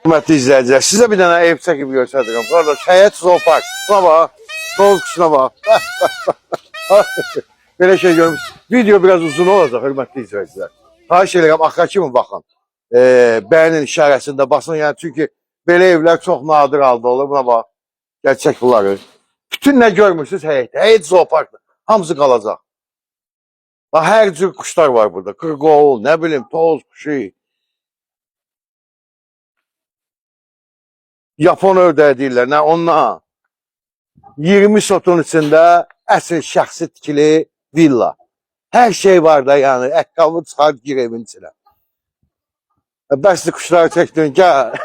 Hörmətli izləyicilər, sizə bir dənə ev çəkib göstərirəm. Qardaş, həyət zoopark. Buna bax, toz quşuna bax. Belə şey görmüş. Video biraz uzun olacaq, hörmətli izləyicilər. Xahiş edirəm, axıra kimi baxın. Bəyənin işarəsində basın, yəni çünki belə evlər çox nadir halda olur. Buna bax, gerçək bunları. Bütün nə görmürsünüz həyətdə, həyət zooparkdır. Hamısı qalacaq. Hər cür quşlar var burada. Qırqoğul, nə bilim, toz quşu. Yapon ördəyi deyirlər, nə onunla 20 sotun içində əsl şəxsi tikili villa. Hər şey var da yəni, əqqabı çıxar gir evin içinə. Bəsli quşları çəkdin, gəl.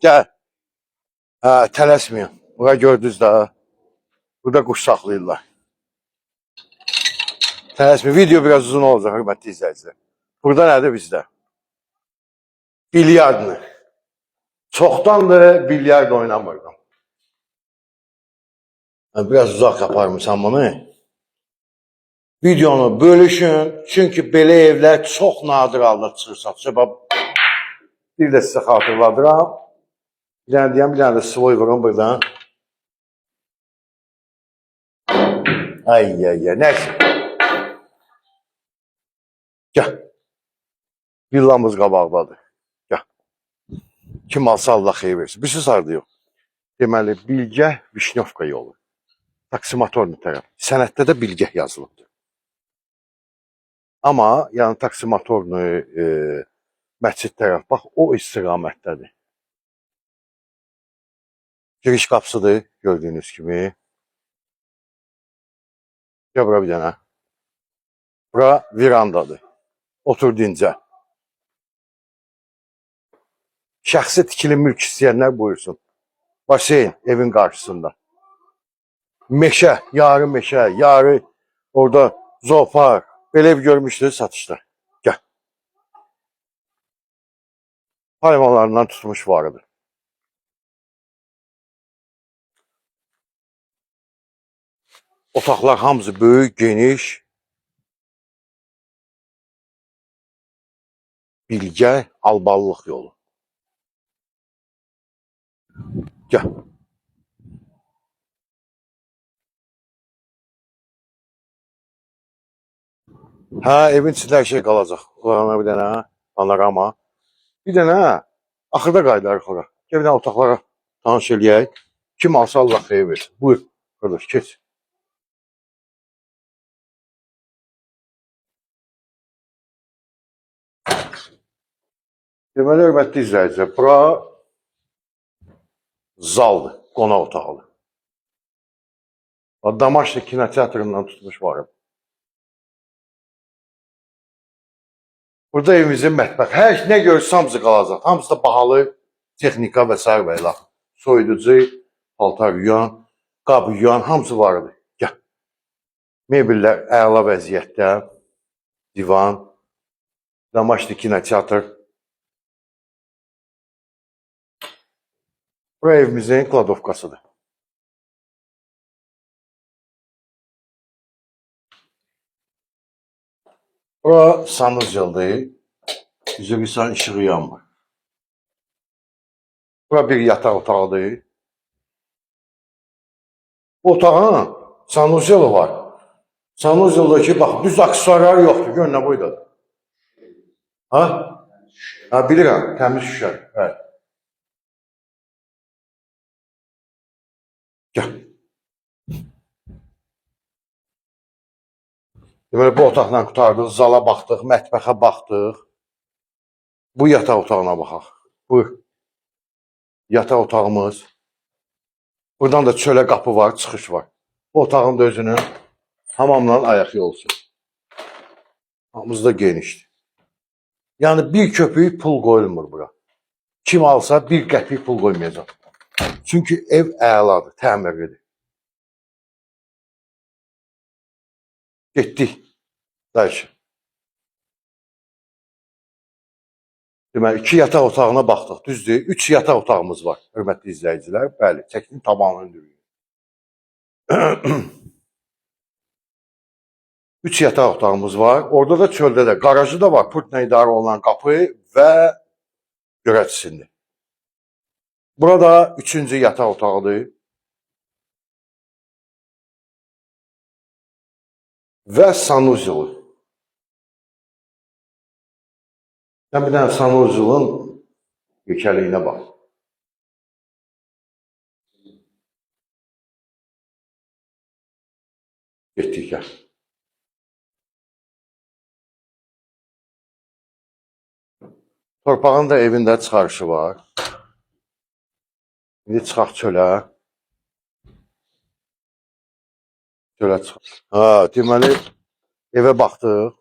Gəl. Tələsməyin. Bura gördünüz də, burada quş saxlayırlar. Tələsməyin, video biraz uzun olacaq, hörmətli izləyicilər. Burada nədir bizdə? Bilyardını. Çoxdandır bilyard oynamırdım. Biraz uzaq yaparmışam bunu. Videonu bölüşün. Çünki belə evlər çox nadir halda çıxır satışa. Bir də sizə xatırladıram. Bir dənə deyəm, bir dənə də svoy vurum buradan. Ay, nəysə. Gəl. Villamız qabaqdadır. Kim alsa Allah xeyir versin. Bir söz ardı yox. Deməli, Bilgəh Vişnyovka yolu. Taksimatorlu tərəf. Sənətdə də Bilgəh yazılıbdır. Amma, yəni taksimatorlu məscid tərəf, bax, o istiqamətdədir. Giriş qapısıdır, gördüyünüz kimi. Gəl bura bir dənə. Bura virandadır. Otur dincə. Şəxsi tikili mülk istəyənlər buyursun. Baseyn evin qarşısında. Meşə, yarı meşə, yarı orada zoopark. Belə ev görmüşdür satışda. Gəl. Hayvanlarından tutmuş varıdır. Otaqlar hamısı böyük, geniş. Bilgəh Alballıq yolu. Gəl. Evin içində hər şey qalacaq. Orana bir dənə panorama. Bir dənə axırda qayıdarıq ora. Gəl bir dənə otaqlara tanış eləyək. Kim alsa Allah xeyir versin. Buyur, qardaş, keç. Deməli, hörmətli izləyicilər, bura zaldır, qonaq otağıdır. Damaşlı kinoteatrından tutmuş varım. Burada evimizin mətbəx. Hər nə görürsə hamısı qalacaq. Hamısı da bahalı texnika və s. və ilə. Soyuducu, paltar yuyan, qab yuyan, hamısı vardır. Gəl. Mebellər əla vəziyyətdə. Divan. Damaşlı kinoteatr. Bura evimizin kladovkasıdır. Bura sanuzcıldır. Üzülürsən işığı yanmır. Bura bir yataq otağıdır. Bu otağın sanuzcılı var. Sanuzcıldakı bax düz aksesuarlar yoxdur. Gör nə boydadır. Bilirəm, təmiz şüşə. Evet. Gəl. Deməli, bu otaqdan qutardıq, zala baxdıq, mətbəxə baxdıq. Bu yataq otağına baxaq. Buyur. Yataq otağımız. Buradan da çölə qapı var, çıxış var. Bu otağın da özünün hamamla ayaq yolusu. Hamımız da genişdir. Yəni, bir köpük pul qoyulmur bura. Kim alsa bir qəpik pul qoymayacaq. Çünki ev əladır, təmirlidir. Getdik. Dayışı. Deməli, 2 yataq otağına baxdıq, düzdür. 3 yataq otağımız var, hörmətli izləyicilər. Bəli, çəkinin tabanını dürüyün. 3 yataq otağımız var. Orada da çöldə də, garajı da var. Pultla idarə olunan qapı və görəçisindir. Burada 3-cü yataq otağıdır. Və sanuzelu. Sən bir dənə sanuzelun yekəliyinə bax. Getdik gəl. Torpağın da evində çıxarışı var. İndi çıxaq çölə. Çölə çıxaq. Deməli, evə baxdıq.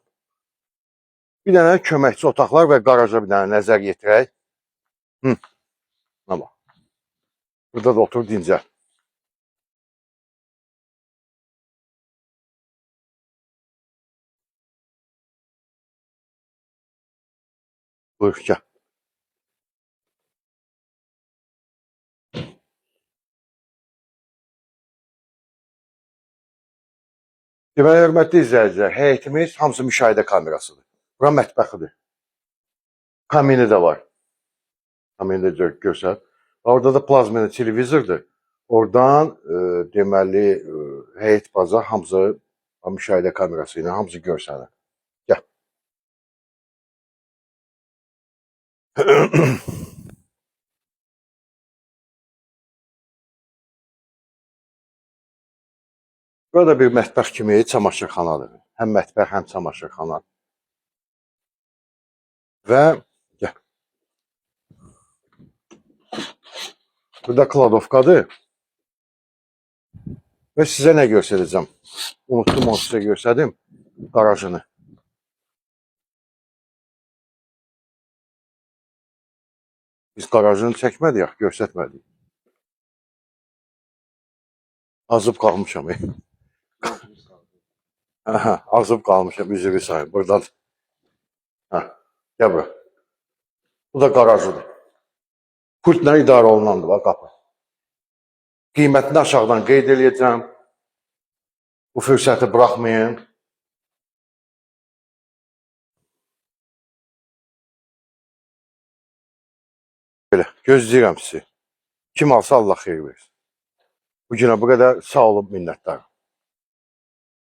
Bir dənə köməkçi otaqlar və qaraja bir dənə nəzər yetirək. Amma. Burada da otur dincəl. Buyur, gəl. Deməli, hörmətli izləyicilər, həyətimiz hamısı müşahidə kamerasıdır. Bura mətbəxidir. Kamini də var. Kamini də görsət. Orada da plazmeli televizordur. Oradan deməli həyət baza hamısı müşahidə kamerası ilə hamısı görsənir. Gəl. Burada bir mətbəx kimi çamaşırxanadır. Həm mətbəx, həm çamaşırxana. Və gəl. Burada kladovkadır. Və sizə nə göstərəcəm? Unuttum onu sizə göstərdim. Qarajını. Biz qarajını çəkmədik, göstərmədik. Azıb qalmışam. Azıb qalmışam, üzrü sayın. Buradan. Gəl bura. Bu da qarajıdır. Pultla idarə olunandır, bax qapı. Qiymətini aşağıdan qeyd edəcəm. Bu fürsəti buraxmayın. Belə, gözləyirəm sizi. Kim alsa Allah xeyir versin. Bu günə bu qədər sağ olun, minnətdarım.